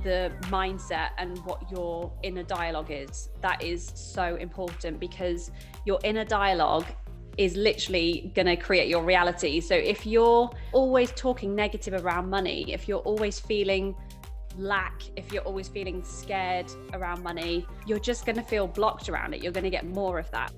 the mindset and what your inner dialogue is. That is so important, because your inner dialogue is literally going to create your reality. So if you're always talking negative around money, if you're always feeling lack, if you're always feeling scared around money, you're just going to feel blocked around it. You're going to get more of that.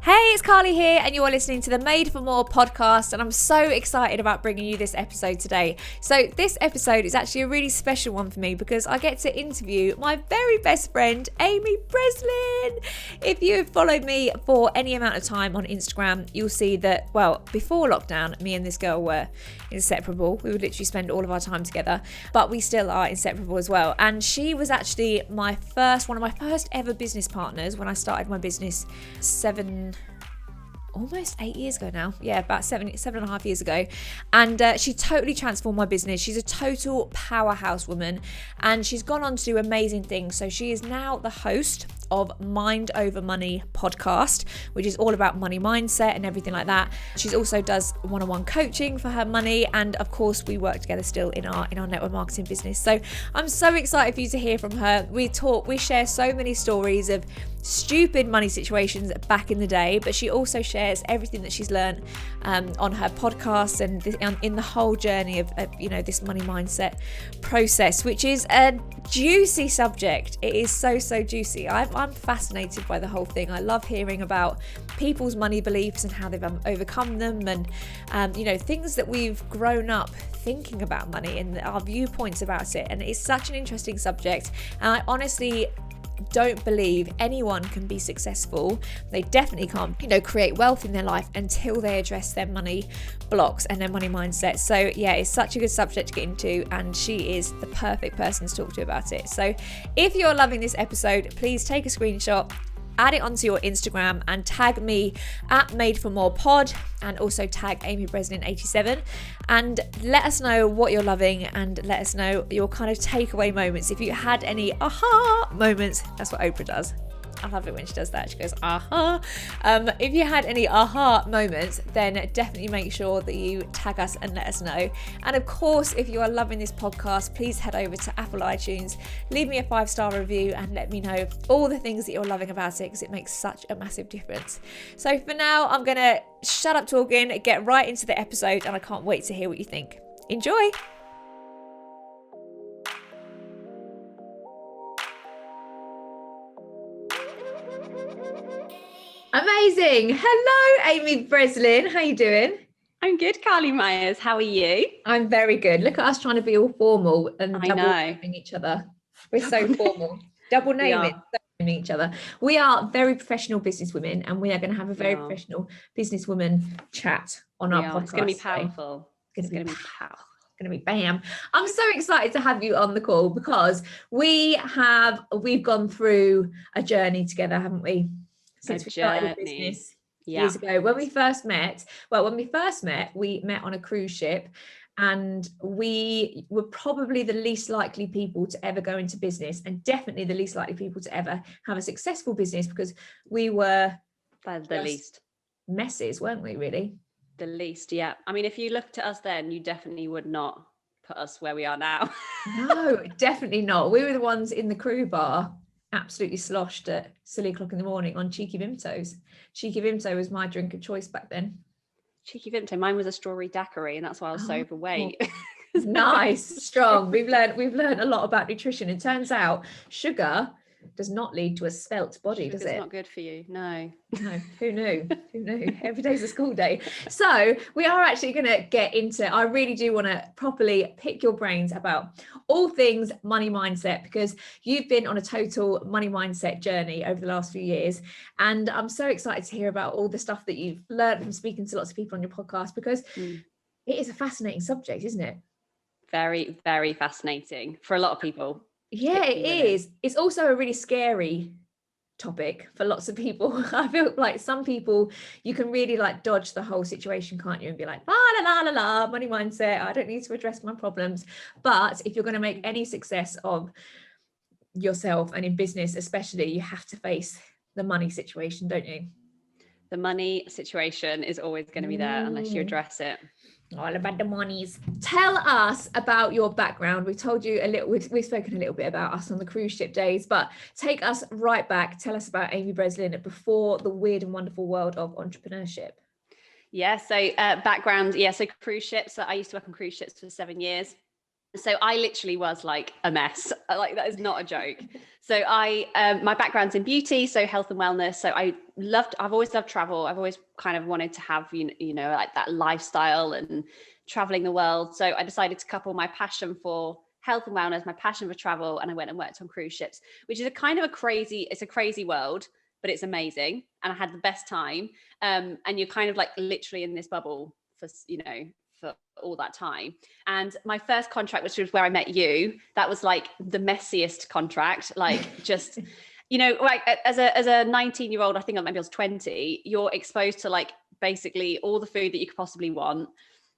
Hey, it's Carly here, and you are listening to the Made for More podcast, and I'm so excited about bringing you this episode today. So this episode is actually a really special one for me because I get to interview my very best friend, Amy Breslin. If you've followed me for any amount of time on Instagram, you'll see that, well, before lockdown, me and this girl were inseparable. We would literally spend all of our time together, but we still are inseparable as well. And she was actually one of my first ever business partners when I started my business almost 8 years ago now. Yeah, about 7.5 years ago. And she totally transformed my business. She's a total powerhouse woman, and she's gone on to do amazing things. So she is now the host of Mind Over Money podcast, which is all about money mindset and everything like that. She also does one-on-one coaching for her money, and of course we work together still in our network marketing business. So I'm so excited for you to hear from her. We share so many stories of stupid money situations back in the day, but she also shares everything that she's learned on her podcast and in the whole journey of this money mindset process, which is a juicy subject. It is so juicy. I'm fascinated by the whole thing. I love hearing about people's money beliefs and how they've overcome them, and things that we've grown up thinking about money and our viewpoints about it. And it's such an interesting subject, and I honestly don't believe anyone can be successful. They definitely can't, create wealth in their life until they address their money blocks and their money mindset. So yeah, it's such a good subject to get into, and she is the perfect person to talk to about it. So if you're loving this episode, please take a screenshot, add it onto your Instagram and tag me at Made for More Pod, and also tag Amy Breslin 87, and let us know what you're loving, and let us know your kind of takeaway moments. If you had any aha moments, that's what Oprah does. I love it when she does that. She goes, aha. If you had any aha moments, then definitely make sure that you tag us and let us know. And of course, if you are loving this podcast, please head over to Apple iTunes, leave me a 5-star review, and let me know all the things that you're loving about it, because it makes such a massive difference. So for now, I'm going to shut up talking, get right into the episode, and I can't wait to hear what you think. Enjoy. Amazing. Hello, Amy Breslin. How you doing? I'm good, Carly Myers. How are you? I'm very good. Look at us trying to be all formal and double naming each other. We're so formal. Double naming each other. We are very professional businesswomen, and we are going to have a very professional businesswoman chat on our podcast. It's going to be powerful. It's going to be powerful. Going to be bam. I'm so excited to have you on the call, because we've gone through a journey together, haven't we? Since we started a business years ago. When we first met, we met on a cruise ship, and we were probably the least likely people to ever go into business, and definitely the least likely people to ever have a successful business, because we were the least messes, weren't we, really? The least, yeah. I mean, if you looked at us then, you definitely would not put us where we are now. No, definitely not. We were the ones in the crew bar, absolutely sloshed at silly o'clock in the morning on Cheeky Vimtos. Cheeky Vimto was my drink of choice back then. Cheeky Vimto, mine was a strawberry daiquiri, and that's why I was so overweight. Nice, strong. We've learned a lot about nutrition. It turns out sugar does not lead to a svelte body, does it? It's not good for you. No, who knew? Every day's a school day. So we are actually going to get into, I really do want to properly pick your brains about all things money mindset, because you've been on a total money mindset journey over the last few years, and I'm so excited to hear about all the stuff that you've learned from speaking to lots of people on your podcast, because it is a fascinating subject, isn't it? Very, very fascinating for a lot of people. Yeah, it is. It's also a really scary topic for lots of people. I feel like some people, you can really dodge the whole situation, can't you? And be like, la la la la la, money mindset, I don't need to address my problems. But if you're going to make any success of yourself and in business especially, you have to face the money situation, don't you? the money situation is always going to be there unless you address it. All about the monies. Tell us about your background. We told you a little, we've spoken a little bit about us on the cruise ship days, but take us right back. Tell us about Amy Breslin before the weird and wonderful world of entrepreneurship. Yeah, so background, so cruise ships. So I used to work on cruise ships for 7 years. So I literally was like a mess. Like, that is not a joke. So my background's in beauty, so health and wellness. So I've always loved travel. I've always kind of wanted to have, like that lifestyle and traveling the world. So I decided to couple my passion for health and wellness, my passion for travel, and I went and worked on cruise ships, which is a crazy world, but it's amazing. And I had the best time. And you're kind of like literally in this bubble for all that time. And my first contract, which was where I met you, that was like the messiest contract, like just like as a 19-year-old, I think maybe I was 20, you're exposed to like basically all the food that you could possibly want.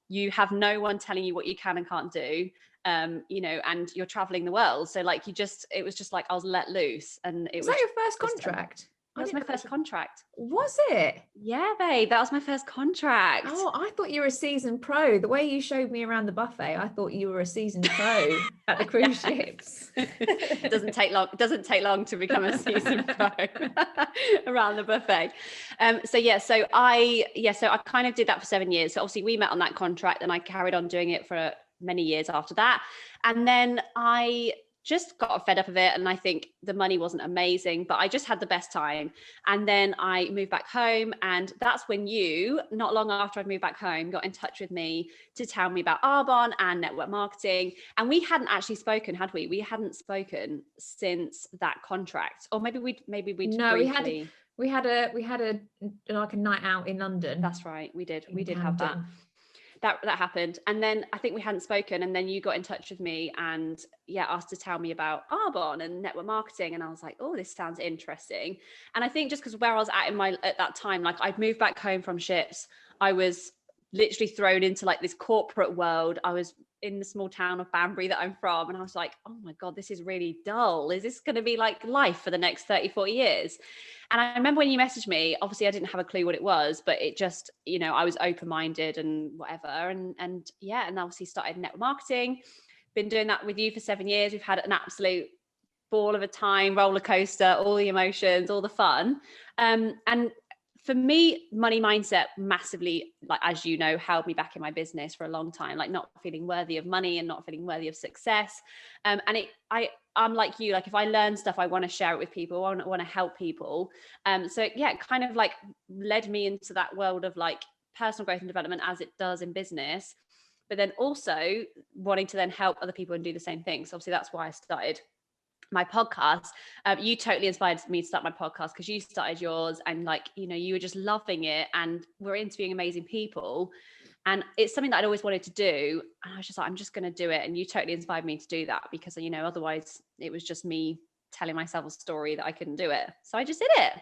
You have no one telling you what you can and can't do, and you're traveling the world, so like it was just like I was let loose. And was that your first contract? That was my first contract. Was it? Yeah, babe, that was my first contract. Oh, I thought you were a seasoned pro. The way you showed me around the buffet, I thought you were a seasoned pro at the cruise ships. It doesn't take long to become a seasoned pro around the buffet. So I kind of did that for 7 years. So obviously we met on that contract, and I carried on doing it for many years after that. And then I just got fed up of it, and I think the money wasn't amazing, but I just had the best time. And then I moved back home, and that's when you, not long after I'd moved back home, got in touch with me to tell me about Arbonne and network marketing. And we hadn't actually spoken, had we? We hadn't spoken since that contract, or maybe we no, briefly. we had a like a night out in London. That's right, we did have that. That happened. And then I think we hadn't spoken, and then you got in touch with me and asked to tell me about Arbonne and network marketing. And I was like, oh, this sounds interesting. And I think just because where I was at that time, like I'd moved back home from ships, I was literally thrown into like this corporate world. I was in the small town of Banbury that I'm from, and I was like, oh my God, this is really dull. Is this going to be like life for the next 30, 40 years? And I remember when you messaged me, obviously I didn't have a clue what it was, but it just, I was open-minded and whatever. And obviously started network marketing, been doing that with you for 7 years. We've had an absolute ball of a time, roller coaster, all the emotions, all the fun. And for me, money mindset massively, like, as you know, held me back in my business for a long time, like not feeling worthy of money and not feeling worthy of success. I'm like you, like if I learn stuff, I want to share it with people. I want to help people. It kind of like led me into that world of like personal growth and development as it does in business, but then also wanting to then help other people and do the same thing. So obviously that's why I started my podcast. You totally inspired me to start my podcast because you started yours, and like, you were just loving it, and we're interviewing amazing people, and it's something that I'd always wanted to do. And I was just like, I'm just going to do it. And you totally inspired me to do that because, otherwise it was just me telling myself a story that I couldn't do it. So I just did it.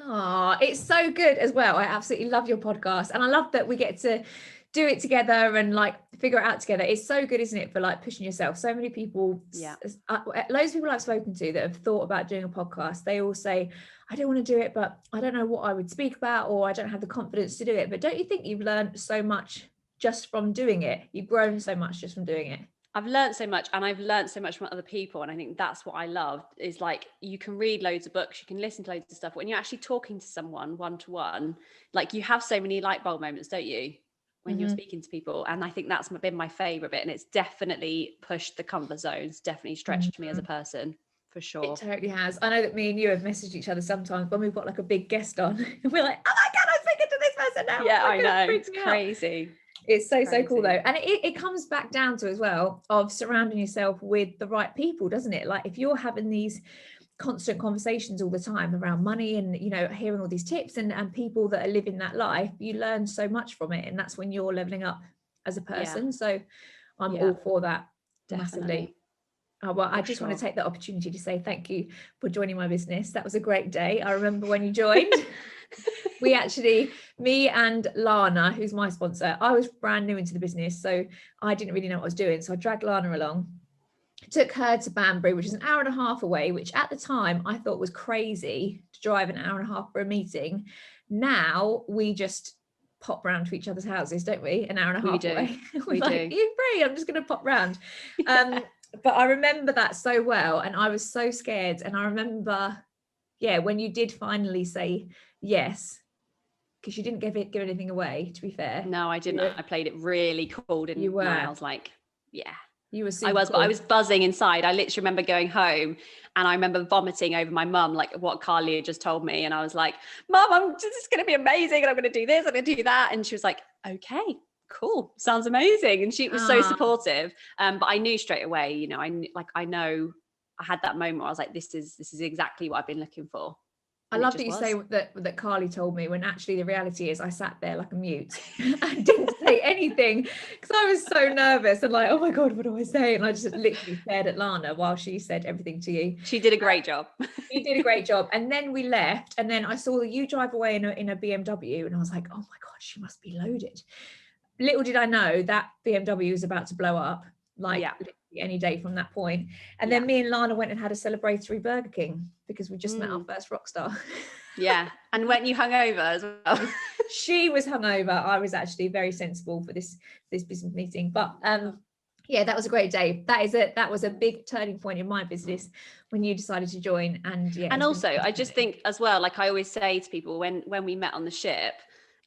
Oh, it's so good as well. I absolutely love your podcast, and I love that we get to do it together and like figure it out together. It's so good, isn't it, for like pushing yourself? So many people, loads of people I've spoken to that have thought about doing a podcast, they all say, I don't want to do it, but I don't know what I would speak about, or I don't have the confidence to do it. But don't you think you've learned so much just from doing it? You've grown so much just from doing it. I've learned so much, and I've learned so much from other people. And I think that's what I love, is like, you can read loads of books, you can listen to loads of stuff. When you're actually talking to someone one-to-one, like you have so many light bulb moments, don't you? When you're speaking to people. And I think that's been my favorite bit. And it's definitely pushed the comfort zones, definitely stretched me as a person, for sure. It totally has. I know that me and you have messaged each other sometimes when we've got like a big guest on. We're like, oh my God, I'm speaking to this person now. Yeah, I know. It's crazy. It's so cool though. And it comes back down to as well of surrounding yourself with the right people, doesn't it? Like if you're having these constant conversations all the time around money and, hearing all these tips and people that are living that life, you learn so much from it. And that's when you're leveling up as a person. Yeah. So I'm all for that. Definitely. Massively. Oh, well, I just want to take the opportunity to say thank you for joining my business. That was a great day. I remember when you joined. We actually, me and Lana, who's my sponsor, I was brand new into the business, so I didn't really know what I was doing. So I dragged Lana along, took her to Banbury, which is an hour and a half away, which at the time I thought was crazy to drive an hour and a half for a meeting. Now we just pop round to each other's houses, don't we? An hour and a half away. We're We like, do. you free? I'm just going to pop round. But I remember that so well, and I was so scared. And I remember, when you did finally say yes, because you didn't give anything away, to be fair. No, I didn't. I played it really cool, didn't You were. I? I was like, yeah. You were super I was, cool. but I was buzzing inside. I literally remember going home and I remember vomiting over my mum, like what Carly had just told me. And I was like, Mum, this is going to be amazing. And I'm going to do this, I'm going to do that. And she was like, okay, cool. Sounds amazing. And she was so supportive. But I knew straight away, you know, I know I had that moment where I was like, this is exactly what I've been looking for. I love that you say that Carly told me, when actually the reality is I sat there like a mute and didn't say anything because I was so nervous and like, oh my God, what do I say? And I just literally stared at Lana while she said everything to you. She did a great job. You did a great job. And then we left, and then I saw you drive away in a BMW, and I was like, oh my God, she must be loaded. Little did I know that BMW was about to blow up, like any day from that point. And then me and Lana went and had a celebratory Burger King because we just met our first rock star. Yeah. And weren't you hungover as well? She was hungover. I was actually very sensible for this business meeting. But that was a great day. That was a big turning point in my business when you decided to join. And also I just think as well, like I always say to people when we met on the ship,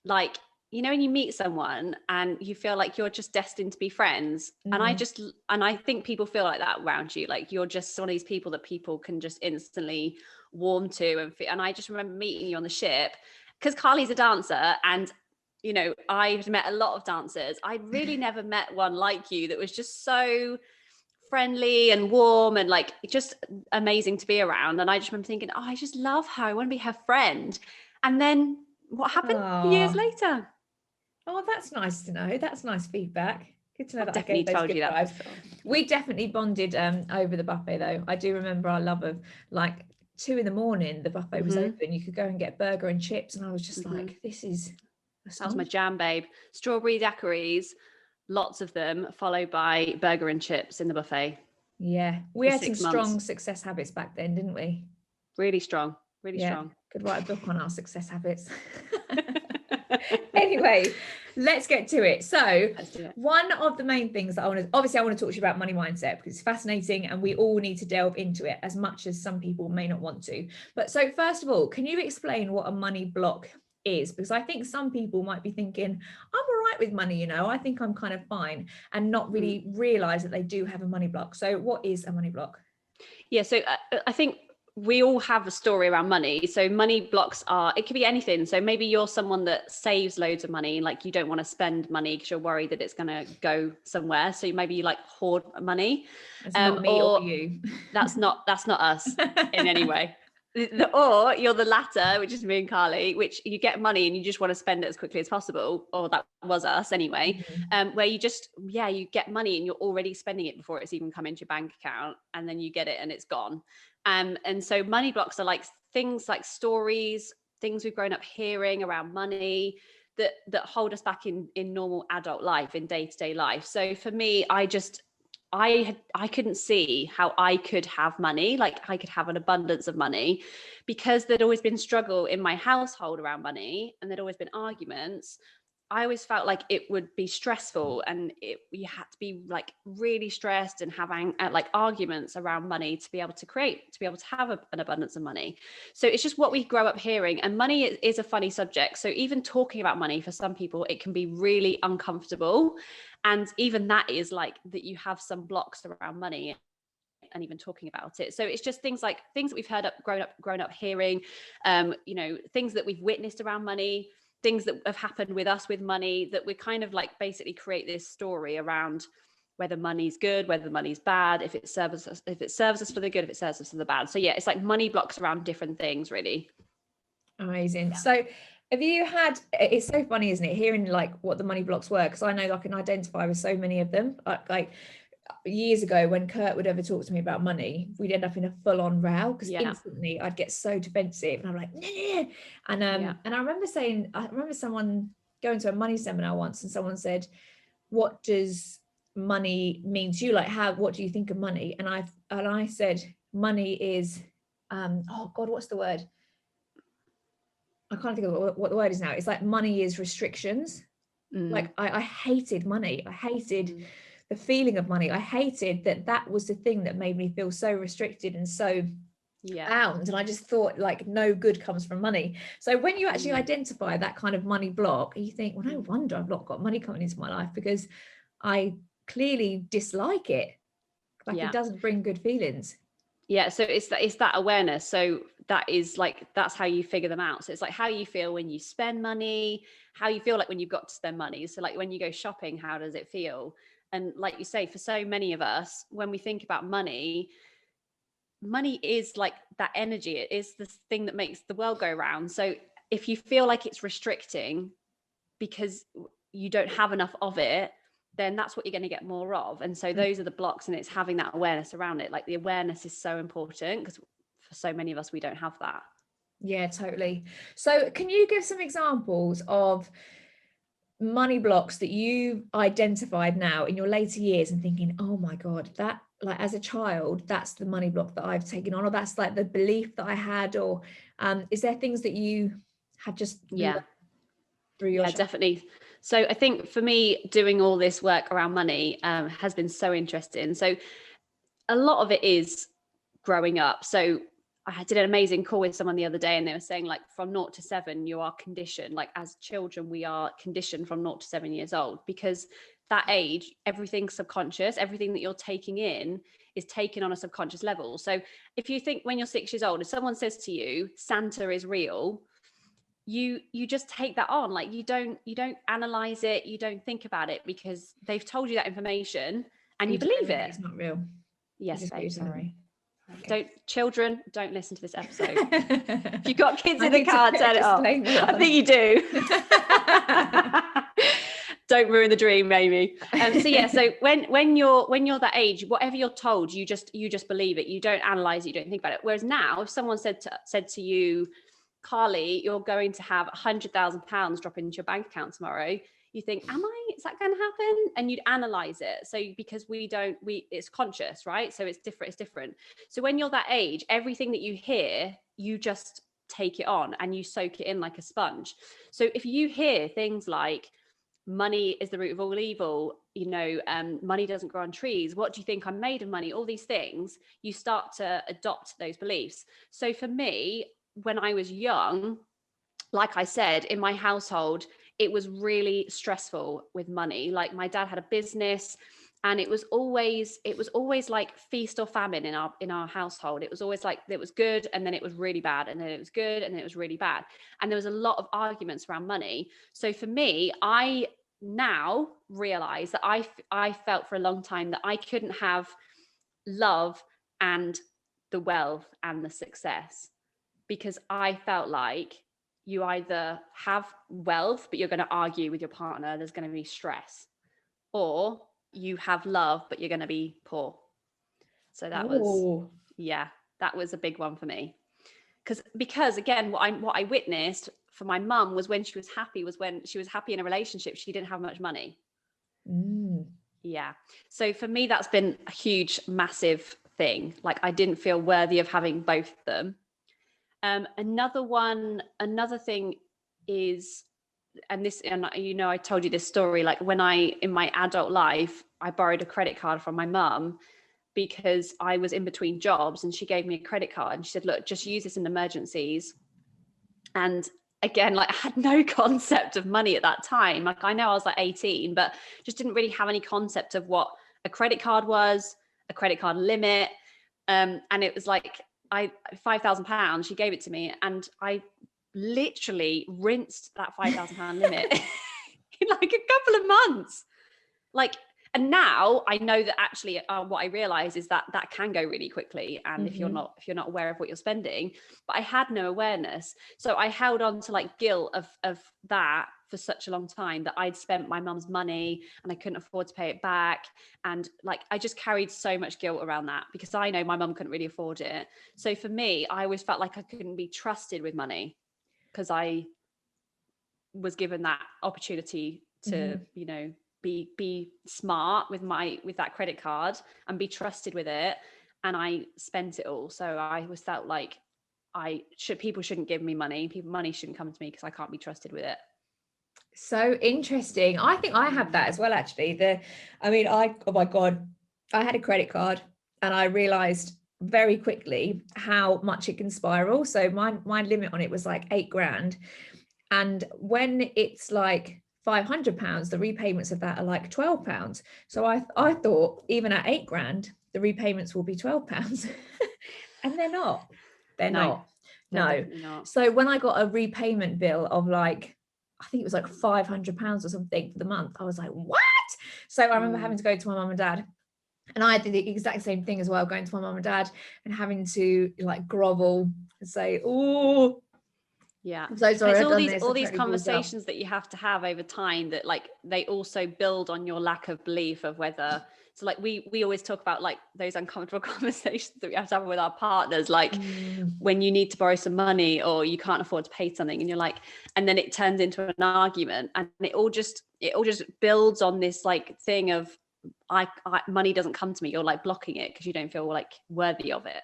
like, you know, when you meet someone and you feel like you're just destined to be friends. And I think people feel like that around you. Like you're just one of these people that people can just instantly warm to. And I just remember meeting you on the ship because Carly's a dancer, and, you know, I've met a lot of dancers. I'd really never met one like you that was just so friendly and warm and like just amazing to be around. And I just remember thinking, oh, I just love her. I want to be her friend. And then what happened years later? Oh, that's nice to know. That's nice feedback. Good to know that I definitely gave those told good you that vibes. We definitely bonded over the buffet though. I do remember our love of like 2 a.m, the buffet was open. You could go and get burger and chips, and I was just like, this is that was my jam, babe. Strawberry daiquiris, lots of them, followed by burger and chips in the buffet. Yeah, we had some strong success habits back then, didn't we? Really strong. Could write a book on our success habits. Anyway, let's get to it. So one of the main things that I want to talk to you about money mindset, because it's fascinating and we all need to delve into it as much as some people may not want to. But so first of all, can you explain what a money block is? Because I think some people might be thinking, I'm all right with money, you know, I think I'm kind of fine, and not really realize that they do have a money block. So what is a money block? Yeah, so I think we all have a story around money. So money blocks it could be anything. So maybe you're someone that saves loads of money, like you don't want to spend money because you're worried that it's going to go somewhere. So maybe you like hoard money. That's not me or you. That's not us in any way. Or you're the latter, which is me and Carly, which you get money and you just want to spend it as quickly as possible. Or that was us anyway. Where you just, you get money and you're already spending it before it's even come into your bank account, and then you get it and it's gone. And so money blocks are like things like stories, things we've grown up hearing around money that hold us back in normal adult life, in day-to-day life. So for me, I couldn't see how I could have money, like I could have an abundance of money, because there'd always been struggle in my household around money, and there'd always been arguments. I always felt like it would be stressful, and you had to be like really stressed and having like arguments around money to be able to have an abundance of money. So it's just what we grow up hearing, and money is a funny subject. So even talking about money for some people, it can be really uncomfortable. And even that is like that you have some blocks around money and even talking about it. So it's just things that we've grown up hearing, you know, things that we've witnessed around money, things that have happened with us with money, that we kind of like basically create this story around whether money's good, whether money's bad, if it serves us for the good, if it serves us for the bad. So yeah, it's like money blocks around different things, really. Amazing. Yeah. So have you had, it's so funny, isn't it, hearing like what the money blocks were, because I know I can identify with so many of them. Like years ago, when Kurt would ever talk to me about money, we'd end up in a full-on row, because instantly I'd get so defensive and I'm like, nah. And I remember someone going to a money seminar once, and someone said, what does money mean to you? Like, what do you think of money? And I said, money is oh God, what's the word? I can't think of what the word is now. It's like money is restrictions. Like I hated money. I hated the feeling of money. I hated that was the thing that made me feel so restricted and so bound. And I just thought like no good comes from money. So when you actually identify that kind of money block, you think, well, no wonder I've not got money coming into my life, because I clearly dislike it. Like it doesn't bring good feelings. Yeah, so it's that awareness. So that is like, that's how you figure them out. So it's like how you feel when you spend money, how you feel like when you've got to spend money. So like when you go shopping, how does it feel? And like you say, for so many of us, when we think about money is like that energy. It is the thing that makes the world go round. So if you feel like it's restricting because you don't have enough of it, then that's what you're going to get more of. And so those are the blocks, and it's having that awareness around it. Like the awareness is so important, because for so many of us, we don't have that. Yeah, totally. So can you give some examples of money blocks that you've identified now in your later years and thinking, oh my God, that, like as a child, that's the money block that I've taken on, or that's like the belief that I had, or is there things that you have just through your definitely. So I think for me, doing all this work around money has been so interesting. So a lot of it is growing up. So I did an amazing call with someone the other day, and they were saying like from 0 to 7, you are conditioned. Like as children, we are conditioned from 0 to 7 years old, because that age, everything's subconscious. Everything that you're taking in is taken on a subconscious level. So if you think when you're 6 years old, if someone says to you, Santa is real, you just take that on. Like you don't analyze it, you don't think about it, because they've told you that information and you believe it. It's not real. Yes, babe, sorry. Okay. Don't listen to this episode. If you've got kids in the car, turn it off. I think you do. Don't ruin the dream, Amy. So when you're that age, whatever you're told, you just believe it. You don't analyze it, you don't think about it. Whereas now, if someone said to you, Carly, you're going to have £100,000 drop into your bank account tomorrow, you think, is that going to happen? And you'd analyze it. So because it's conscious, right? So it's different. So when you're that age, everything that you hear, you just take it on and you soak it in like a sponge. So if you hear things like money is the root of all evil, money doesn't grow on trees, what do you think, I'm made of money, all these things, you start to adopt those beliefs. So for me, when I was young, like I said, in my household, it was really stressful with money. Like my dad had a business, and it was always like feast or famine in our household. It was always like it was good, and then it was really bad, and then it was good, and then it was really bad. And there was a lot of arguments around money. So for me, I now realize that I felt for a long time that I couldn't have love and the wealth and the success, because I felt like you either have wealth, but you're going to argue with your partner, there's going to be stress, or you have love, but you're going to be poor. So that was a big one for me. Because again, what I witnessed for my mum was when she was happy in a relationship, she didn't have much money. Yeah. So for me, that's been a huge, massive thing. Like I didn't feel worthy of having both of them. Another thing is, and I told you this story, like when in my adult life, I borrowed a credit card from my mum because I was in between jobs, and she gave me a credit card and she said, look, just use this in emergencies. And again, like I had no concept of money at that time. Like I know I was like 18, but just didn't really have any concept of what a credit card was, a credit card limit. And it was like, £5,000, she gave it to me, and I literally rinsed that £5,000 limit in like a couple of months. And now I know that actually what I realize is that can go really quickly. And if you're not aware of what you're spending, but I had no awareness. So I held on to like guilt of that for such a long time, that I'd spent my mum's money and I couldn't afford to pay it back. And like, I just carried so much guilt around that, because I know my mum couldn't really afford it. So for me, I always felt like I couldn't be trusted with money, because I was given that opportunity to, be smart with that credit card and be trusted with it, and I spent it all. So I always felt like people shouldn't give me money. Money shouldn't come to me because I can't be trusted with it. So interesting. I think I have that as well, actually. Oh my God, I had a credit card and I realized very quickly how much it can spiral. So my limit on it was like £8,000. And when it's like £500, the repayments of that are like £12. So I thought even at £8,000, the repayments will be £12. And they're not. They're not. So when I got a repayment bill of like, I think it was like £500 or something for the month, I was like, what? So I remember having to go to my mum and dad, and I did the exact same thing as well, going to my mum and dad and having to like grovel and say, oh, yeah, I'm so sorry. It's all these conversations that you have to have over time that like they also build on your lack of belief of whether. So like we always talk about like those uncomfortable conversations that we have to have with our partners, like when you need to borrow some money or you can't afford to pay something, and you're like, and then it turns into an argument, and it all just builds on this like thing of I money doesn't come to me. You're like blocking it because you don't feel like worthy of it.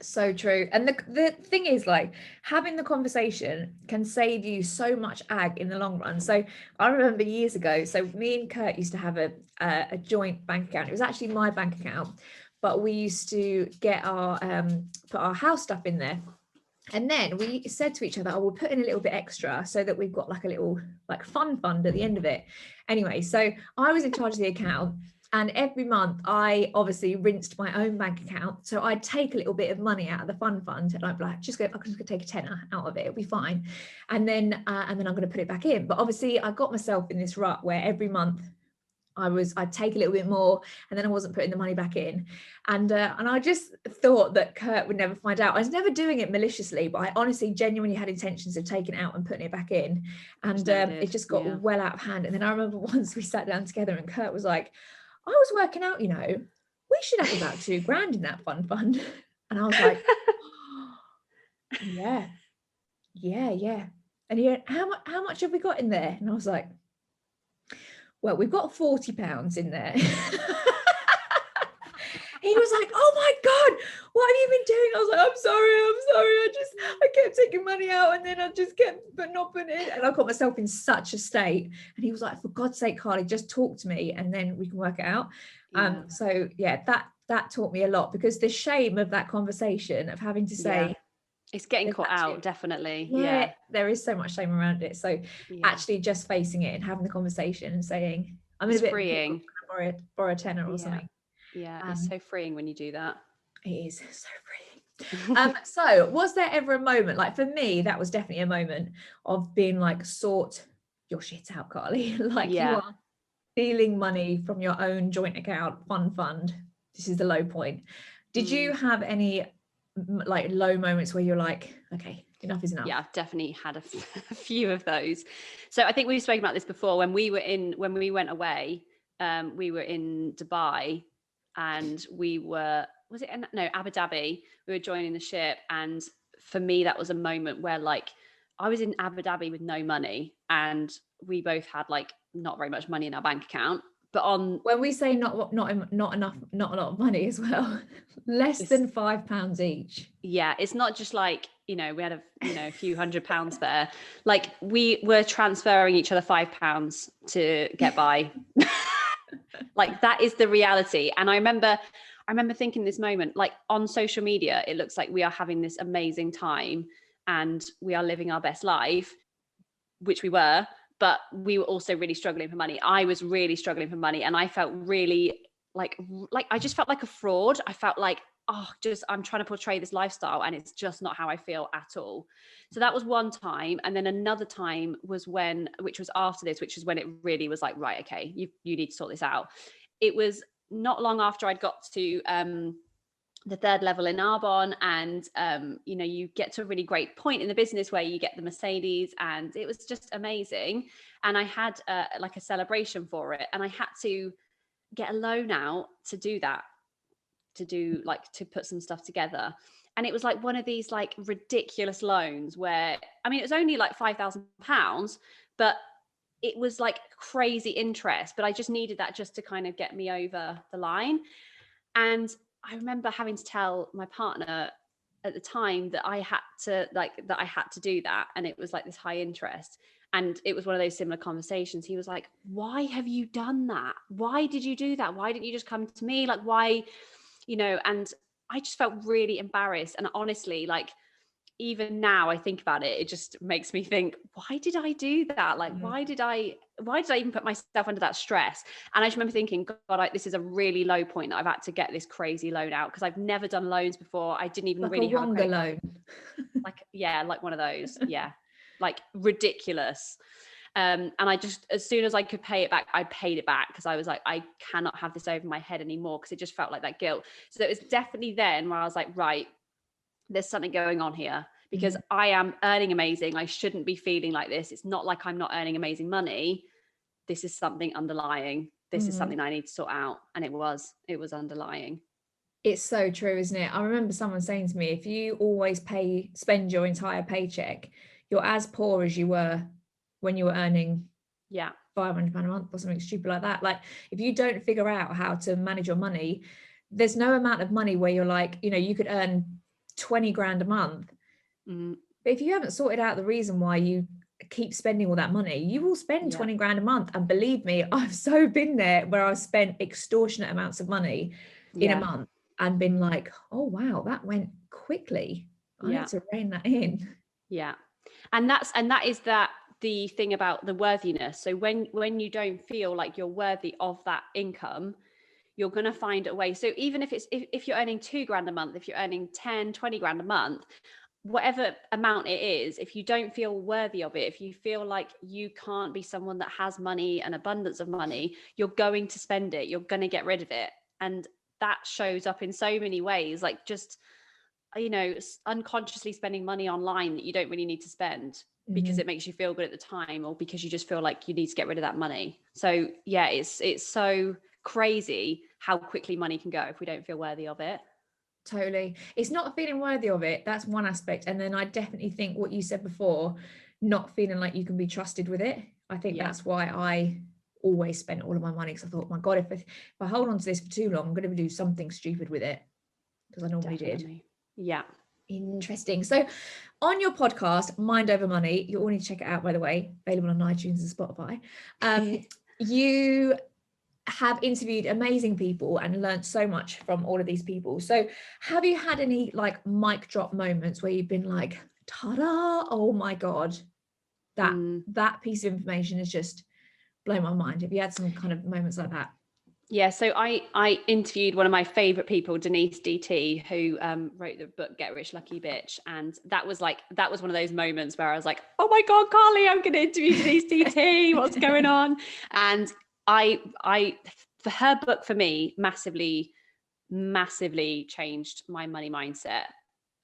So true. And the thing is, like, having the conversation can save you so much ag in the long run. So I remember years ago, so me and Kurt used to have a joint bank account. It was actually my bank account, but we used to get our put our house stuff in there. And then we said to each other, oh, we'll put in a little bit extra so that we've got like a little like fund at the end of it. Anyway, so I was in charge of the account. And every month I obviously rinsed my own bank account. So I'd take a little bit of money out of the fund and I'd be like, I'm just gonna take a tenner out of it, it'll be fine. And then I'm gonna put it back in. But obviously I got myself in this rut where every month I'd take a little bit more and then I wasn't putting the money back in. And I just thought that Kurt would never find out. I was never doing it maliciously, but I honestly genuinely had intentions of taking it out and putting it back in. And it just got well out of hand. And then I remember once we sat down together and Kurt was like, I was working out, we should have about £2,000 in that fund. And I was like, oh, yeah. And he went, how much have we got in there? And I was like, well, we've got £40 in there. He was like, oh my God, what have you been doing? I was like, I'm sorry. I kept taking money out and then I just kept not putting it. And I got myself in such a state. And he was like, for God's sake, Carly, just talk to me and then we can work it out. So yeah, that taught me a lot, because the shame of that conversation of having to say, it's getting caught out, definitely. Yeah, there is so much shame around it. So actually just facing it and having the conversation and saying, I'm it's a bit freeing. Borrow a tenner or something. Yeah, it's so freeing when you do that. It is so freeing. So was there ever a moment, like for me, that was definitely a moment of being like, sort your shit out, Carly. Like you are stealing money from your own joint account, fund. This is the low point. Did you have any like low moments where you're like, okay, enough is enough? Yeah, I've definitely had a few of those. So I think we've spoken about this before. When we went away, we were in Dubai, and Abu Dhabi. We were joining the ship, and for me that was a moment where like I was in Abu Dhabi with no money, and we both had like not very much money in our bank account. But when we say not enough, not a lot of money as well, less than £5 each. Yeah, it's not just like, we had a few £100 there. Like we were transferring each other £5 to get by. Like that is the reality. And I remember thinking this moment, like on social media, it looks like we are having this amazing time and we are living our best life, which we were. But we were also really struggling for money. I was really struggling for money, and I felt really like I just felt like a fraud. I felt like, I'm trying to portray this lifestyle, and it's just not how I feel at all. So that was one time. And then another time was which was after this, which is when it really was like, right, okay, you need to sort this out. It was not long after I'd got to the third level in Arbonne, and you get to a really great point in the business where you get the Mercedes, and it was just amazing. And I had like a celebration for it, and I had to get a loan out to do that, to put some stuff together. And it was like one of these like ridiculous loans where, I mean, it was only like £5,000, but it was like crazy interest, but I just needed that just to kind of get me over the line. And I remember having to tell my partner, at the time that I had to do that, and it was like this high interest. And it was one of those similar conversations. He was like, why have you done that? Why did you do that? Why didn't you just come to me? Like, why, and I just felt really embarrassed. And honestly, like, even now I think about it, it just makes me think, why did I do that? Like, why did I even put myself under that stress? And I just remember thinking, God, this is a really low point that I've had to get this crazy loan out, because I've never done loans before. I didn't even like really have a credit loan. like one of those. Yeah. Like ridiculous. And I just, as soon as I could pay it back, I paid it back, because I was like, I cannot have this over my head anymore, because it just felt like that guilt. So it was definitely then where I was like, right, there's something going on here, because I am earning amazing. I shouldn't be feeling like this. It's not like I'm not earning amazing money. This is something underlying. This is something I need to sort out. And it was underlying. It's so true, isn't it? I remember someone saying to me, if you always spend your entire paycheck, you're as poor as you were when you were earning £500 a month or something stupid like that. Like, if you don't figure out how to manage your money, there's no amount of money where you're like, you could earn 20 grand a month. But if you haven't sorted out the reason why you keep spending all that money, you will spend 20 grand a month. And believe me, I've so been there where I've spent extortionate amounts of money in a month and been like, oh wow, that went quickly. I need to rein that in. Yeah. And that is the thing about the worthiness. So when you don't feel like you're worthy of that income, you're going to find a way. So even if you're earning 2 grand a month, if you're earning 10, 20 grand a month, whatever amount it is, if you don't feel worthy of it, if you feel like you can't be someone that has money and abundance of money, you're going to spend it. You're going to get rid of it. And that shows up in so many ways, like just, unconsciously spending money online that you don't really need to spend because it makes you feel good at the time, or because you just feel like you need to get rid of that money. So yeah, it's so crazy how quickly money can go if we don't feel worthy of it. Totally. It's not feeling worthy of it. That's one aspect. And then I definitely think what you said before, not feeling like you can be trusted with it. I think that's why I always spent all of my money, because I thought, my God, if I hold on to this for too long, I'm going to do something stupid with it, because I normally did. Yeah. Interesting. So on your podcast, Mind Over Money, you all need to check it out, by the way, available on iTunes and Spotify. You have interviewed amazing people and learned so much from all of these people. So have you had any like mic drop moments where you've been like, ta-da, oh my God, that piece of information has just blown my mind? Have you had some kind of moments like that? Yeah, so I interviewed one of my favorite people, Denise DT, who wrote the book Get Rich Lucky Bitch, and that was one of those moments where I was like, oh my God, Carly, I'm going to interview Denise DT. What's going on? And I for her book, for me, massively changed my money mindset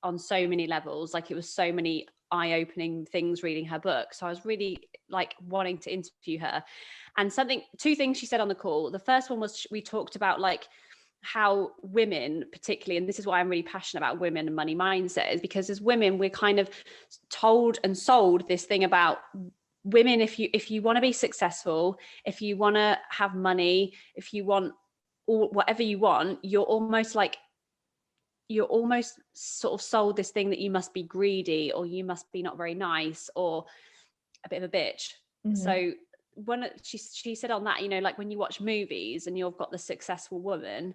on so many levels. Like, it was so many eye-opening things reading her book. So I was really like wanting to interview her. And two things she said on the call. The first one was, we talked about like how women particularly, and this is why I'm really passionate about women and money mindset, is because as women, we're kind of told and sold this thing about women. If you want to be successful, if you want to have money, if you want whatever you want, you're almost sort of sold this thing that you must be greedy, or you must be not very nice, or a bit of a bitch. So when she said on that, like when you watch movies and you've got the successful woman,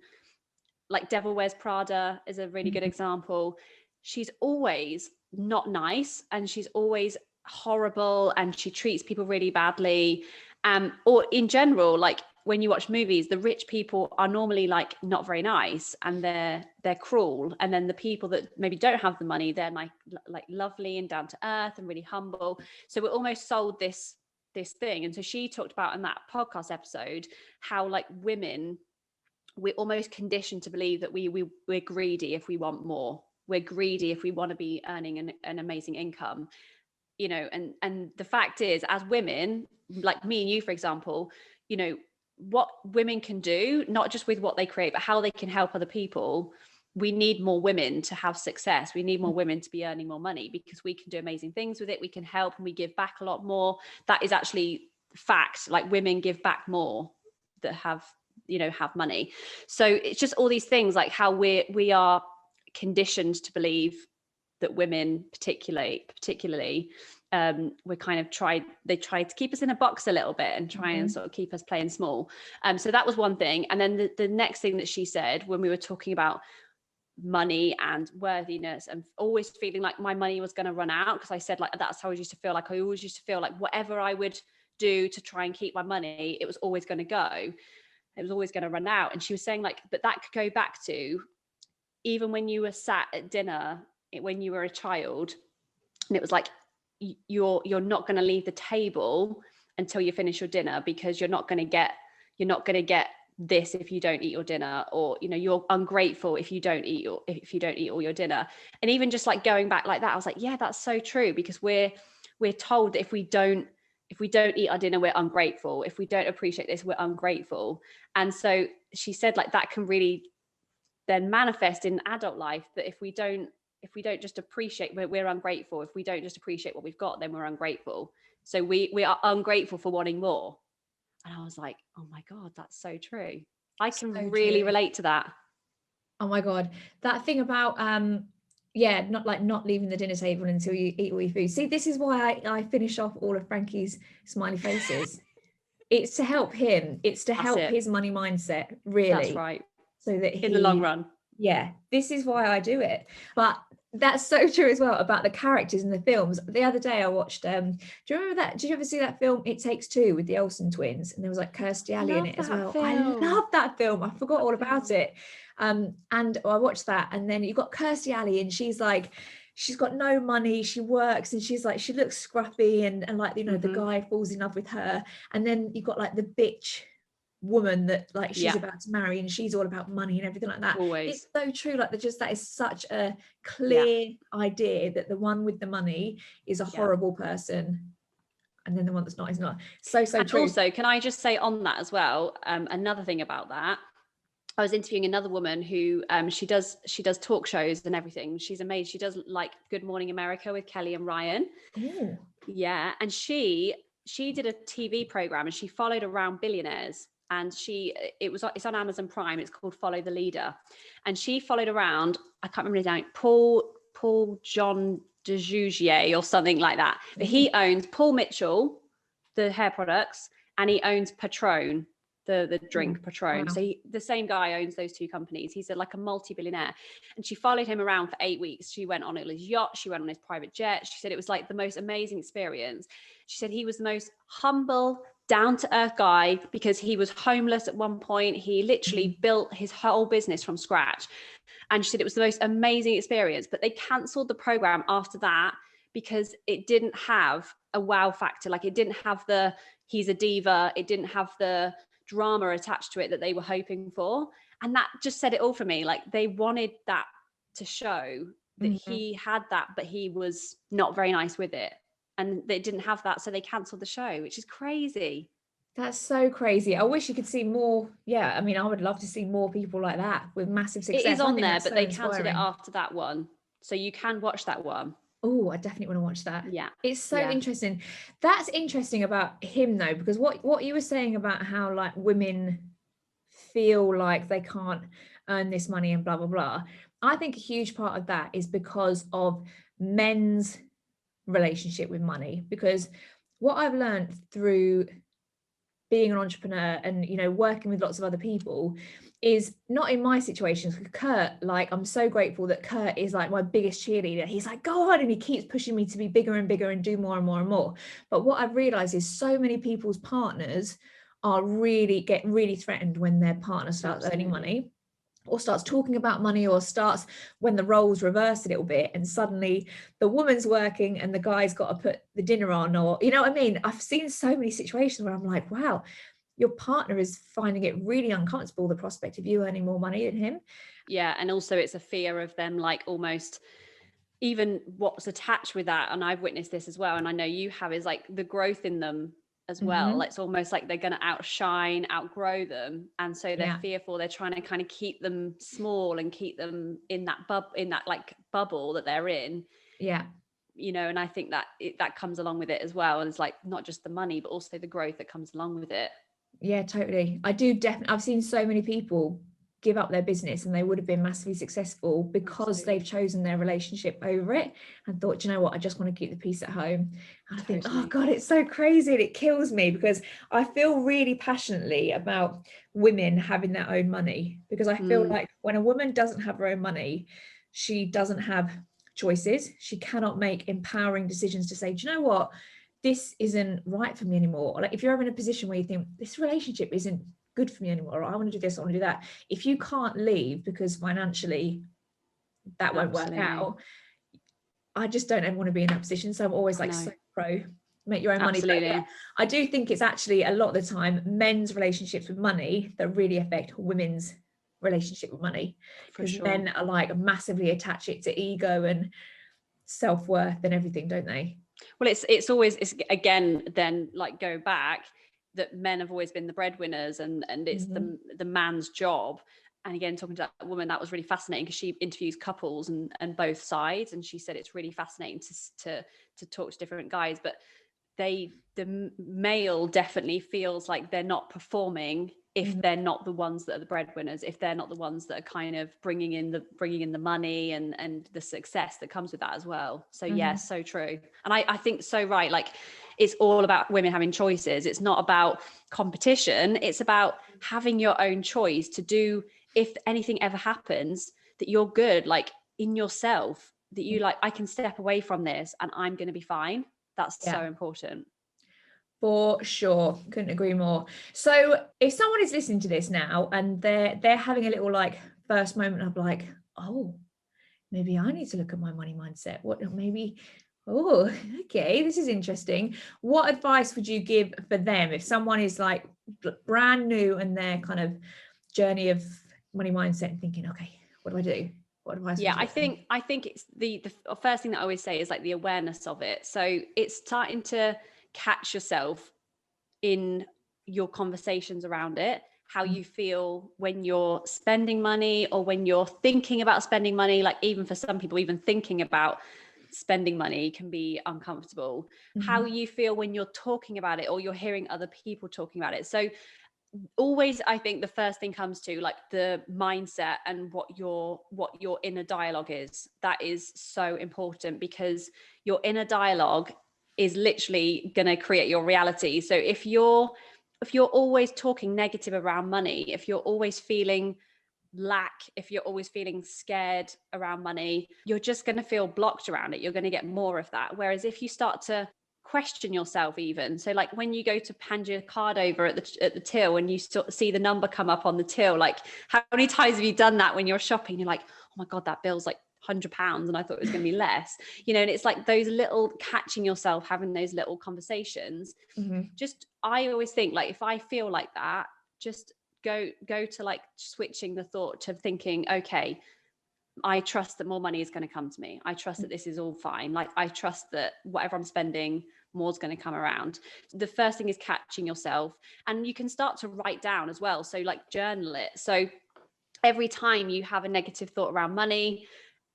like Devil Wears Prada is a really good example. She's always not nice, and she's always horrible, and she treats people really badly. Or in general, like when you watch movies, the rich people are normally like not very nice, and they're cruel. And then the people that maybe don't have the money, they're like lovely and down to earth and really humble. So we're almost sold this thing. And so she talked about in that podcast episode how like women, we're almost conditioned to believe that we're greedy if we want more. We're greedy if we want to be earning an amazing income. And the fact is, as women, like me and you, for example, what women can do, not just with what they create, but how they can help other people. We need more women to have success. We need more women to be earning more money, because we can do amazing things with it. We can help, and we give back a lot more. That is actually fact. Like, women give back more that have money. So it's just all these things, like how we are conditioned to believe that women particularly we're kind of they tried to keep us in a box a little bit and try and sort of keep us playing small. So that was one thing. And then the next thing that she said when we were talking about money and worthiness and always feeling like my money was going to run out, because I said like that's how I used to feel. Like I always used to feel like whatever I would do to try and keep my money, it was always going to go. It was always going to run out. And she was saying like, but that could go back to even when you were sat at dinner when you were a child, and it was like you're not going to leave the table until you finish your dinner, because you're not going to get this if you don't eat your dinner, or you're ungrateful if you don't eat all your dinner. And even just like going back like that, I was like, yeah, that's so true, because we're told that if we don't eat our dinner, we're ungrateful. If we don't appreciate this, we're ungrateful. And so she said like that can really then manifest in adult life, that if we don't just appreciate, we're ungrateful. If we don't just appreciate what we've got, then we're ungrateful. So we are ungrateful for wanting more. And I was like, oh my God, that's so true. I can really relate to that. Oh my God. That thing about, not leaving the dinner table until you eat all your food. See, this is why I finish off all of Frankie's smiley faces. It's to help him. It's to help his money mindset, really. That's right. So that in the long run. Yeah, this is why I do it. But that's so true as well about the characters in the films. The other day I watched, do you remember that? Did you ever see that film, It Takes Two, with the Olsen twins? And there was like Kirstie Alley in it as well. I love that film. I forgot all about it. And I watched that. And then you've got Kirstie Alley, and she's got no money. She works, and she's like, she looks scruffy, and like, the guy falls in love with her. And then you've got like the bitch woman that like she's about to marry, and she's all about money and everything like that. Always. It's so true. Like that is such a clear idea that the one with the money is a horrible person, and then the one that's not is not. So and true. Also, can I just say on that as well, another thing about that, I was interviewing another woman who she does talk shows and everything. She's amazing. She does like Good Morning America with Kelly and Ryan. Ooh. Yeah, and she did a TV program, and she followed around billionaires. And it's on Amazon Prime. It's called Follow the Leader. And she followed around, I can't remember his name, Paul John DeJugier or something like that. But he owns Paul Mitchell, the hair products, and he owns Patron, the drink Patron. Wow. So the same guy owns those two companies. He's like a multi-billionaire. And she followed him around for 8 weeks. She went on his yacht. She went on his private jet. She said it was like the most amazing experience. She said he was the most humble, down-to-earth guy, because he was homeless at one point. He literally built his whole business from scratch. And she said it was the most amazing experience. But they cancelled the program after that because it didn't have a wow factor. Like it didn't have the he's a diva. It didn't have the drama attached to it that they were hoping for. And that just said it all for me. Like they wanted that to show that he had that, but he was not very nice with it. And they didn't have that, so they cancelled the show, which is crazy. That's so crazy. I wish you could see more. Yeah, I mean, I would love to see more people like that with massive success. It is on there, but they cancelled it after that one. So you can watch that one. Oh, I definitely want to watch that. Yeah. It's so interesting. That's interesting about him though, because what you were saying about how like women feel like they can't earn this money and blah, blah, blah. I think a huge part of that is because of men's relationship with money. Because what I've learned through being an entrepreneur and working with lots of other people is not in my situations. Kurt, like I'm so grateful that Kurt is like my biggest cheerleader. He's like, go on, and he keeps pushing me to be bigger and bigger and do more and more and more. But what I've realized is so many people's partners are get really threatened when their partner starts earning money, or starts talking about money, or starts when the roles reverse a little bit and suddenly the woman's working and the guy's got to put the dinner on, or what I mean? I've seen so many situations where I'm like, wow, your partner is finding it really uncomfortable, the prospect of you earning more money than him. Yeah, and also it's a fear of them, like almost even what's attached with that, and I've witnessed this as well, and I know you have, is like the growth in them as well. It's almost like they're going to outgrow them, and so they're fearful. They're trying to kind of keep them small and keep them in that bubble that they're in. Yeah. And I think that that comes along with it as well, and it's like not just the money, but also the growth that comes along with it. Yeah, totally. I do definitely. I've seen so many people give up their business and they would have been massively successful because they've chosen their relationship over it and thought, "Do you know what, I just want to keep the peace at home." And I think, oh God, it's so crazy, and it kills me because I feel really passionately about women having their own money, because I feel like when a woman doesn't have her own money, she doesn't have choices. She cannot make empowering decisions to say, "Do you know what, this isn't right for me anymore." Or like, if you're ever in a position where you think this relationship isn't good for me anymore, or I want to do this, I want to do that, if you can't leave because financially that won't work out, I just don't ever want to be in that position. So I'm always like so pro make your own money. But yeah, I do think it's actually a lot of the time men's relationships with money that really affect women's relationship with money, because men are like massively attach it to ego and self-worth and everything, don't they? Well, it's always again then like go back that men have always been the breadwinners, and it's the man's job. And again, talking to that woman, that was really fascinating because she interviews couples and both sides, and she said it's really fascinating to talk to different guys, but the male definitely feels like they're not performing if they're not the ones that are the breadwinners, if they're not the ones that are kind of bringing in the money and the success that comes with that as well. So yes, so true. And I think so right, like it's all about women having choices. It's not about competition, it's about having your own choice to do, if anything ever happens, that you're good, like in yourself, that you like, I can step away from this and I'm going to be fine. That's so important. For sure. Couldn't agree more. So if someone is listening to this now and they're having a little like first moment of like, oh, maybe I need to look at my money mindset. What maybe, oh, okay, this is interesting. What advice would you give for them if someone is like brand new and their kind of journey of money mindset and thinking, okay, what do I do? What advice? Yeah, I think it's the first thing that I always say is like the awareness of it. So it's starting to catch yourself in your conversations around it, how you feel when you're spending money or when you're thinking about spending money. Like even for some people, even thinking about spending money can be uncomfortable. How you feel when you're talking about it or you're hearing other people talking about it. So always, I think the first thing comes to like the mindset and what your inner dialogue is. That is so important, because your inner dialogue is literally going to create your reality. So if you're always talking negative around money, if you're always feeling lack, if you're always feeling scared around money, you're just going to feel blocked around it. You're going to get more of that. Whereas if you start to question yourself, even so, like when you go to hand your card over at the till and you see the number come up on the till, like how many times have you done that when you're shopping? You're like, oh my God, that bill's like £100 and I thought it was going to be less, and it's like those little catching yourself, having those little conversations. Just, I always think like if I feel like that, just go to like switching the thought to thinking, okay, I trust that more money is going to come to me. I trust that this is all fine. Like I trust that whatever I'm spending, more is going to come around. The first thing is catching yourself, and you can start to write down as well. So like journal it. So every time you have a negative thought around money,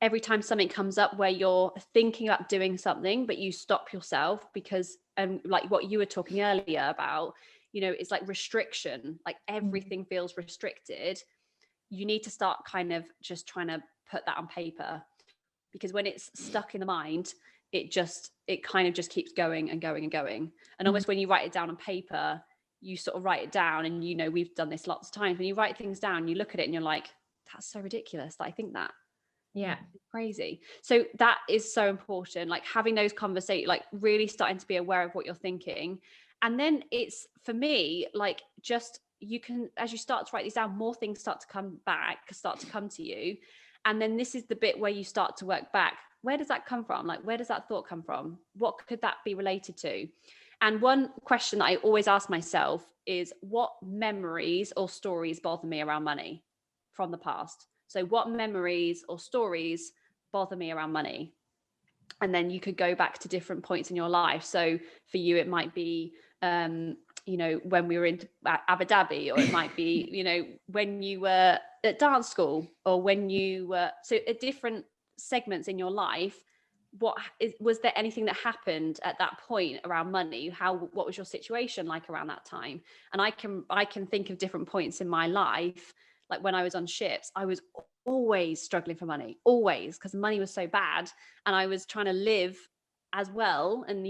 every time something comes up where you're thinking about doing something, but you stop yourself because, like what you were talking earlier about, it's like restriction, like everything feels restricted. You need to start kind of just trying to put that on paper, because when it's stuck in the mind, it kind of just keeps going and going and going. And almost when you write it down on paper, you sort of write it down, and we've done this lots of times. When you write things down, you look at it and you're like, that's so ridiculous that I think that. Yeah. Crazy. So that is so important, like having those conversations, like really starting to be aware of what you're thinking. And then it's, for me, like just, you can, as you start to write these down, more things start to come to you. And then this is the bit where you start to work back. Where does that come from? Like, where does that thought come from? What could that be related to? And one question that I always ask myself is, what memories or stories bother me around money from the past? So what memories or stories bother me around money? And then you could go back to different points in your life. So for you, it might be, when we were in Abu Dhabi, or it might be, when you were at dance school, or when you were, so at different segments in your life. Was there anything that happened at that point around money? What was your situation like around that time? And I can think of different points in my life, like when I was on ships, I was always struggling for money, always, because money was so bad, and I was trying to live as well, and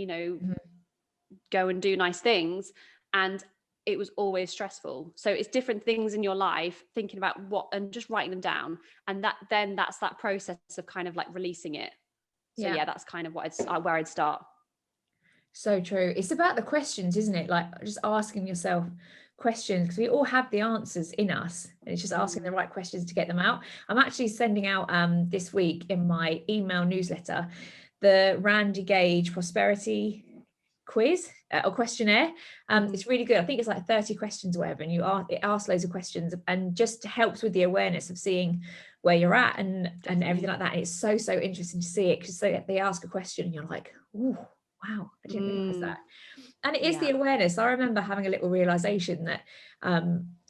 go and do nice things, and it was always stressful. So it's different things in your life, thinking about what, and just writing them down, and that's that process of kind of like releasing it. So yeah, that's kind of where I'd start. So true. It's about the questions, isn't it? Like just asking yourself questions, because we all have the answers in us, and it's just asking the right questions to get them out. I'm actually sending out this week in my email newsletter the Randy Gage prosperity quiz or questionnaire. It's really good. I think it's like 30 questions or whatever, and it asks loads of questions and just helps with the awareness of seeing where you're at and everything like that. And it's so interesting to see it, because they ask a question and you're like, ooh, wow, I didn't realize that. And it is the awareness. I remember having a little realization that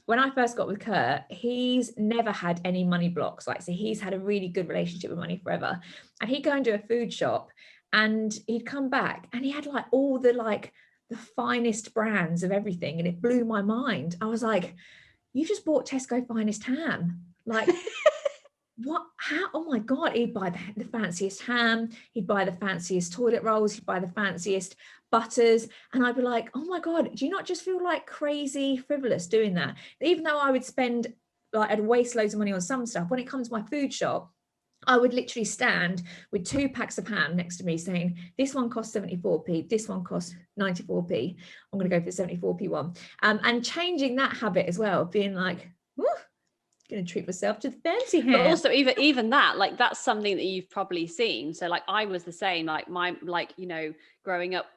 when I first got with Kurt, he's never had any money blocks. Like, so he's had a really good relationship with money forever, and he'd go and do a food shop, and he'd come back and he had like all the finest brands of everything, and it blew my mind. I was like, you just bought Tesco finest ham, like what? How? Oh my God, he'd buy the fanciest ham, he'd buy the fanciest toilet rolls, he'd buy the fanciest butters, and I'd be like, oh my God, do you not just feel like crazy frivolous doing that? Even though I would spend, like, I'd waste loads of money on some stuff, when it comes to my food shop, I would literally stand with 2 packs of ham next to me saying, this one costs 74p, this one costs 94p, I'm going to go for the 74p one. And changing that habit as well, being like, whoo, going to treat myself to the fancy ham. But also even that, like, that's something that you've probably seen. So like I was the same, like growing up,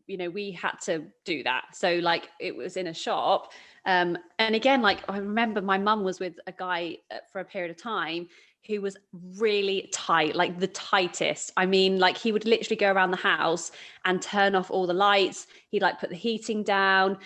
we had to do that. So like it was in a shop. And again, like I remember my mum was with a guy for a period of time who was really tight, like the tightest. I mean, like he would literally go around the house and turn off all the lights. He'd like put the heating down.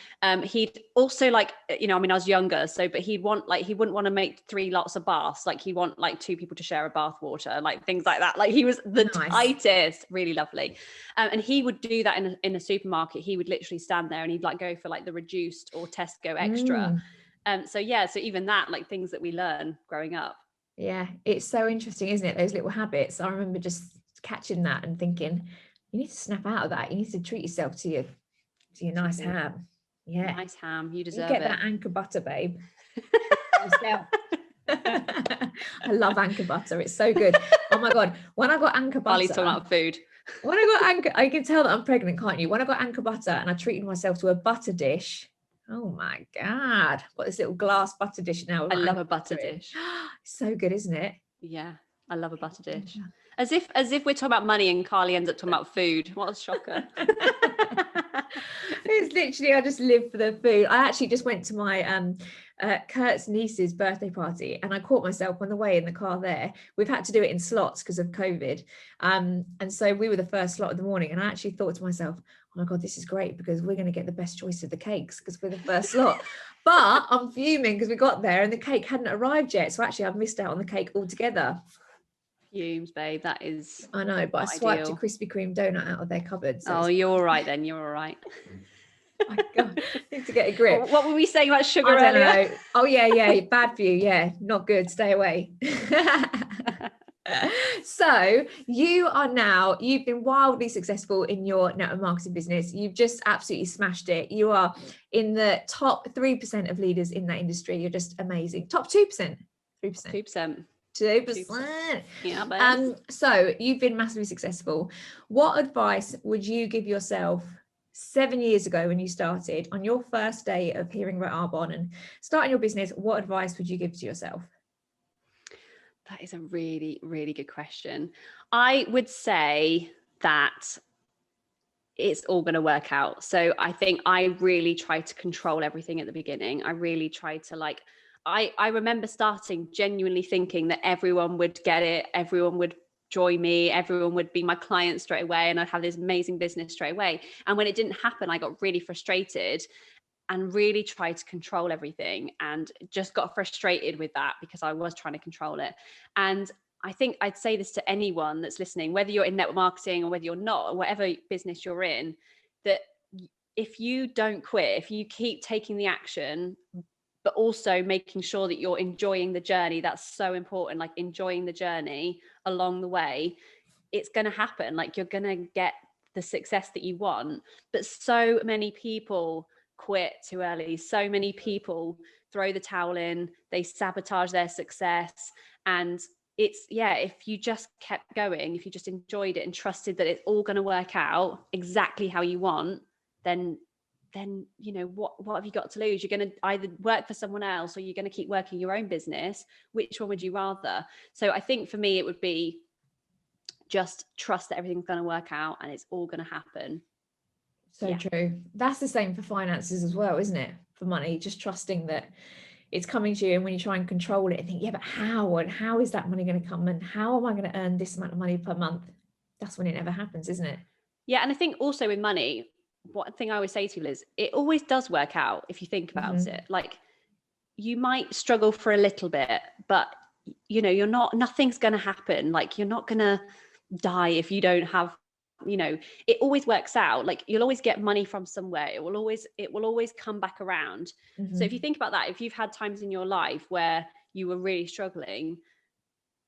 He'd also like, I was younger, so, but he wouldn't want to make 3 lots of baths. Like he'd want like 2 people to share a bath water, like things like that. Like he was the tightest, really lovely. And he would do that in a supermarket. He would literally stand there and he'd like go for like the reduced or Tesco extra. So even that, like things that we learn growing up. Yeah, it's so interesting, isn't it? Those little habits. I remember just catching that and thinking, you need to snap out of that. You need to treat yourself to your nice ham. Yeah, nice ham. You deserve it. That Anchor butter, babe. I love Anchor butter. It's so good. Oh my God, when I got Anchor butter, Ali's talking about food. When I got Anchor, I can tell that I'm pregnant, can't you? When I got Anchor butter and I treated myself to a butter dish. Oh my God, got this little glass butter dish now. I love a butter dish. So good, isn't it? Yeah, I love a butter dish. As if we're talking about money and Carly ends up talking about food. What a shocker. It's literally, I just live for the food. I actually just went to my Kurt's niece's birthday party, and I caught myself on the way in the car there. We've had to do it in slots because of COVID. And so we were the first slot of the morning, and I actually thought to myself, oh my God, this is great because we're going to get the best choice of the cakes because we're the first slot. But I'm fuming because we got there and the cake hadn't arrived yet. So actually I've missed out on the cake altogether. Fumes, babe. That is, I know, but I swiped a Krispy Kreme donut out of their cupboard. So oh, you're all right then. You're all right. My God, need to get a grip. What were we saying about sugar I don't earlier? know. Oh yeah, bad for you. Yeah, not good. Stay away. So you've been wildly successful in your network marketing business. You've just absolutely smashed it. You are in the top 3% of leaders in that industry. You're just amazing. Top 2%, 3%. 2%. Yeah. So you've been massively successful. What advice would you give yourself 7 years ago when you started, on your first day of hearing about Arbonne and starting your business? What advice would you give to yourself? That is a really, really good question. I would say that it's all going to work out. So I think I really tried to control everything at the beginning. I really tried to I remember starting genuinely thinking that everyone would get it. Everyone would join me. Everyone would be my client straight away. And I'd have this amazing business straight away. And when it didn't happen, I got really frustrated and really tried to control everything and just got frustrated with that because I was trying to control it. And I think I'd say this to anyone that's listening, whether you're in network marketing or whether you're not, or whatever business you're in, that if you don't quit, if you keep taking the action, but also making sure that you're enjoying the journey. That's so important. Like enjoying the journey along the way. It's going to happen. Like you're going to get the success that you want. But so many people quit too early. So many people throw the towel in, they sabotage their success. And it's, if you just kept going, if you just enjoyed it and trusted that it's all going to work out exactly how you want, then you know, what have you got to lose? You're going to either work for someone else or you're going to keep working your own business. Which one would you rather? So I think for me, it would be just trust that everything's going to work out and it's all going to happen. So true. That's the same for finances as well, isn't it? For money, just trusting that it's coming to you, and when you try and control it and think, but how, and how is that money going to come, and how am I going to earn this amount of money per month? That's when it never happens, isn't it? Yeah. And I think also with money, one thing I always say to people is it always does work out if you think about it. Like you might struggle for a little bit, but you know, nothing's going to happen. Like you're not going to die if you don't have, you know, it always works out. Like you'll always get money from somewhere. It will always come back around. So if you think about that, if you've had times in your life where you were really struggling,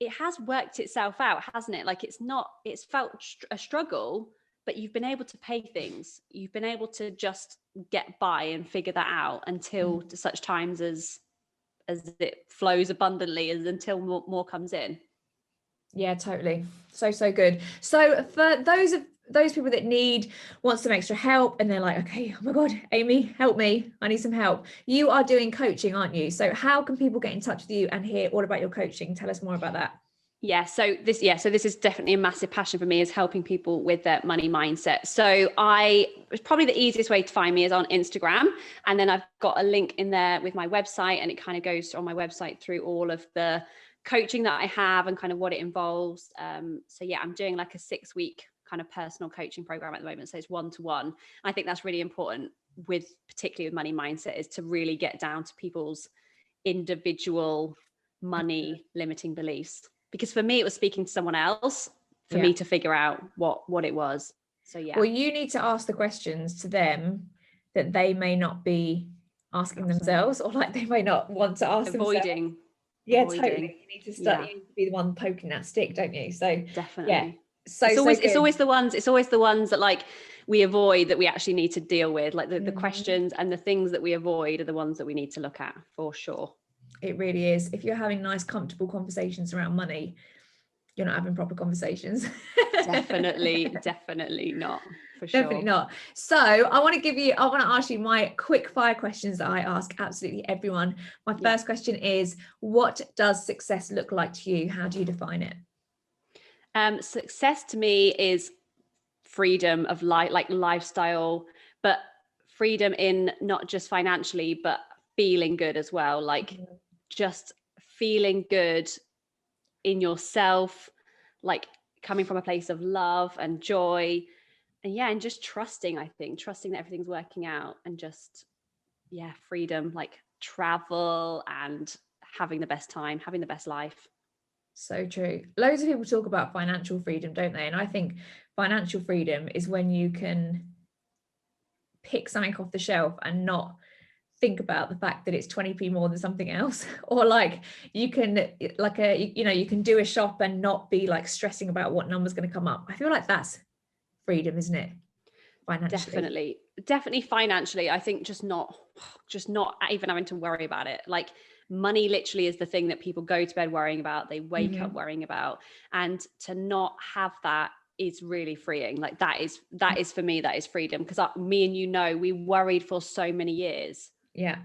it has worked itself out, hasn't it? Like it's felt a struggle, but you've been able to pay things. You've been able to just get by and figure that out until to such times as it flows abundantly, until more comes in. Yeah, totally. So good. So for those people that want some extra help and they're like, okay, oh my God, Amy, help me. I need some help. You are doing coaching, aren't you? So how can people get in touch with you and hear all about your coaching? Tell us more about that. Yeah. So this is definitely a massive passion for me, is helping people with their money mindset. So it's probably the easiest way to find me is on Instagram. And then I've got a link in there with my website, and it kind of goes on my website through all of the coaching that I have and kind of what it involves. So yeah, I'm doing like a 6-week kind of personal coaching program at the moment. So it's 1-to-1. I think that's really important particularly with money mindset, is to really get down to people's individual money limiting beliefs. Because for me, it was speaking to someone else for me to figure out what it was. So yeah. Well, you need to ask the questions to them that they may not be asking themselves, or like they may not want to ask avoiding. Yeah, totally. You need to start. You need to be the one poking that stick, don't you? So definitely. Yeah. It's always the ones that like we avoid that we actually need to deal with. Like the questions and the things that we avoid are the ones that we need to look at, for sure. It really is. If you're having nice, comfortable conversations around money, you're not having proper conversations. Definitely not. For sure. Definitely not. So I want to ask you my quick fire questions that I ask absolutely everyone. My first question is, what does success look like to you? How do you define it? Success to me is freedom of life, like lifestyle, but freedom in not just financially, but feeling good as well. Like just feeling good in yourself, like coming from a place of love and joy, and just trusting that everything's working out, and just freedom, like travel and having the best time, having the best life. So true. Loads of people talk about financial freedom, don't they? And I think financial freedom is when you can pick something off the shelf and not think about the fact that it's 20p more than something else, or like you can you can do a shop and not be like stressing about what number's going to come up. I feel like that's freedom, isn't it? Financially. Definitely financially. I think just not even having to worry about it. Like money literally is the thing that people go to bed worrying about, they wake up worrying about, and to not have that is really freeing. Like that is for me, that is freedom. Because me and we worried for so many years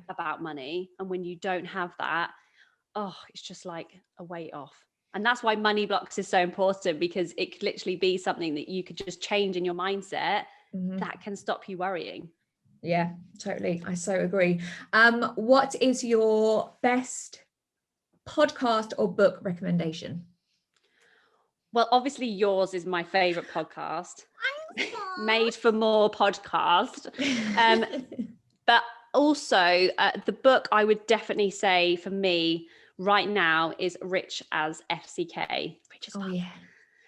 about money, and when you don't have that, it's just like a weight off. And that's why money blocks is so important, because it could literally be something that you could just change in your mindset that can stop you worrying. Yeah, totally. I so agree. What is your best podcast or book recommendation? Well, obviously yours is my favorite podcast. Made for More podcast. But also the book I would definitely say for me right now is Rich as FCK. Oh yeah.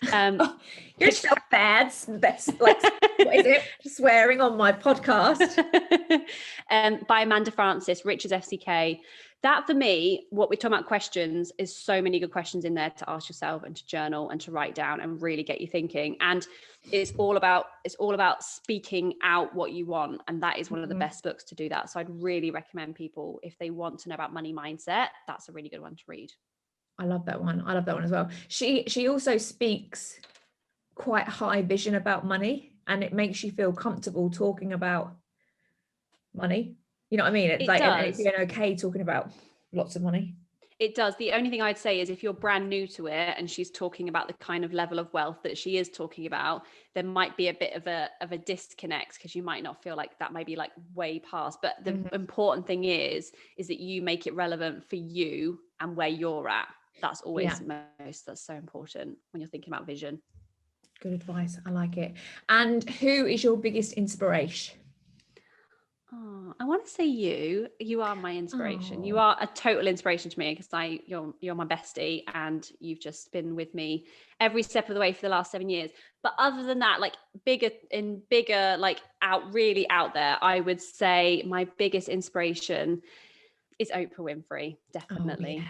You're so bad. Best, like, what is it? Swearing on my podcast. By Amanda Francis, Rich as FCK. That, for me, what we're talking about questions, is so many good questions in there to ask yourself and to journal and to write down and really get you thinking. And it's all about speaking out what you want, and that is one of the best books to do that. So I'd really recommend people, if they want to know about money mindset, that's a really good one to read. I love that one. I love that one as well. She also speaks quite high vision about money, and it makes you feel comfortable talking about money. You know what I mean? It's and it's being okay talking about lots of money. It does. The only thing I'd say is if you're brand new to it and she's talking about the kind of level of wealth that she is talking about, there might be a bit of a disconnect, because you might not feel like that might be like way past. But the important thing is that you make it relevant for you and where you're at. That's always that's so important when you're thinking about vision. Good advice. I like it. And who is your biggest inspiration? Oh, I want to say you are my inspiration. You are a total inspiration to me, because you're my bestie, and you've just been with me every step of the way for the last 7 years. But other than that, like bigger, like really out there, I would say my biggest inspiration is Oprah Winfrey. Definitely. Oh, yeah.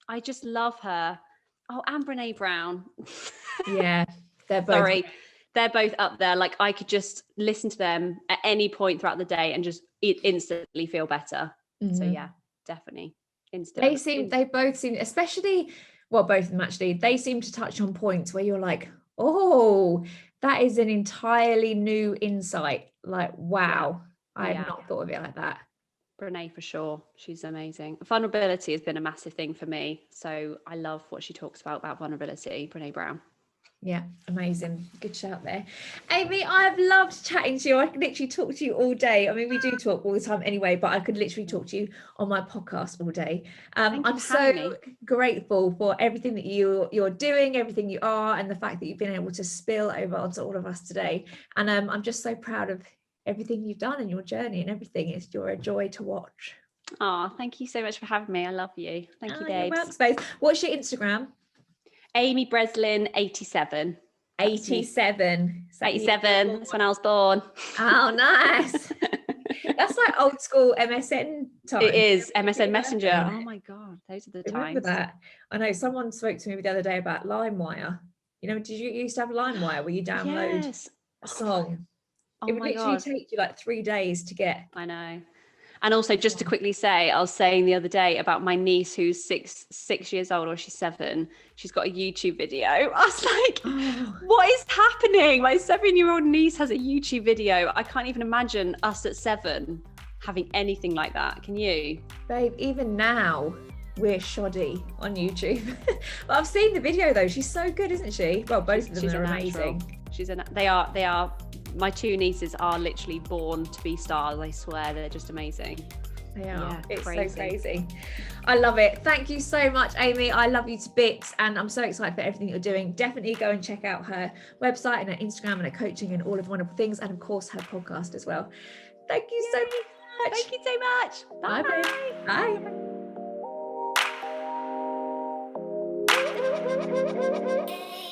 I just love her. Oh, and Brene Brown. Yeah, they're both. They're both up there. Like, I could just listen to them at any point throughout the day and just instantly feel better. So yeah, definitely. They both seem, especially, well, both of them actually, they seem to touch on points where you're like, oh, that is an entirely new insight. Like, wow, I have not thought of it like that. Brene, for sure. She's amazing. Vulnerability has been a massive thing for me. So I love what she talks about vulnerability. Brene Brown. Yeah, amazing. Good shout there. Amy, I've loved chatting to you. I could literally talk to you all day. I mean, we do talk all the time anyway, but I could literally talk to you on my podcast all day. I'm so grateful for everything that you're doing, everything you are, and the fact that you've been able to spill over onto all of us today. And I'm just so proud of everything you've done and your journey and everything. You're a joy to watch. Oh, thank you so much for having me. I love you. Thank you, babes. What's your Instagram? Amy Breslin 87. 87. 87. That's when I was born. Oh, nice. That's like old school MSN time. It is MSN Messenger. Oh my God, those are the times. Remember that? I know someone spoke to me the other day about LimeWire. You know, did you used to have LimeWire where you download a song? It would literally take you like 3 days to get. I know. And also, just to quickly say, I was saying the other day about my niece who's six years old, or she's 7. She's got a YouTube video. I was like, what is happening? My 7-year-old niece has a YouTube video. I can't even imagine us at 7 having anything like that. Can you? Babe, even now, we're shoddy on YouTube. But I've seen the video though. She's so good, isn't she? Well, both of them are amazing. They are. My 2 nieces are literally born to be stars. I swear, they're just amazing. They are. Yeah, it's crazy. So crazy. I love it. Thank you so much, Amy. I love you to bits, and I'm so excited for everything you're doing. Definitely go and check out her website and her Instagram and her coaching and all of the wonderful things, and of course her podcast as well. Thank you so much. Thank you so much. Bye. Bye. Bye.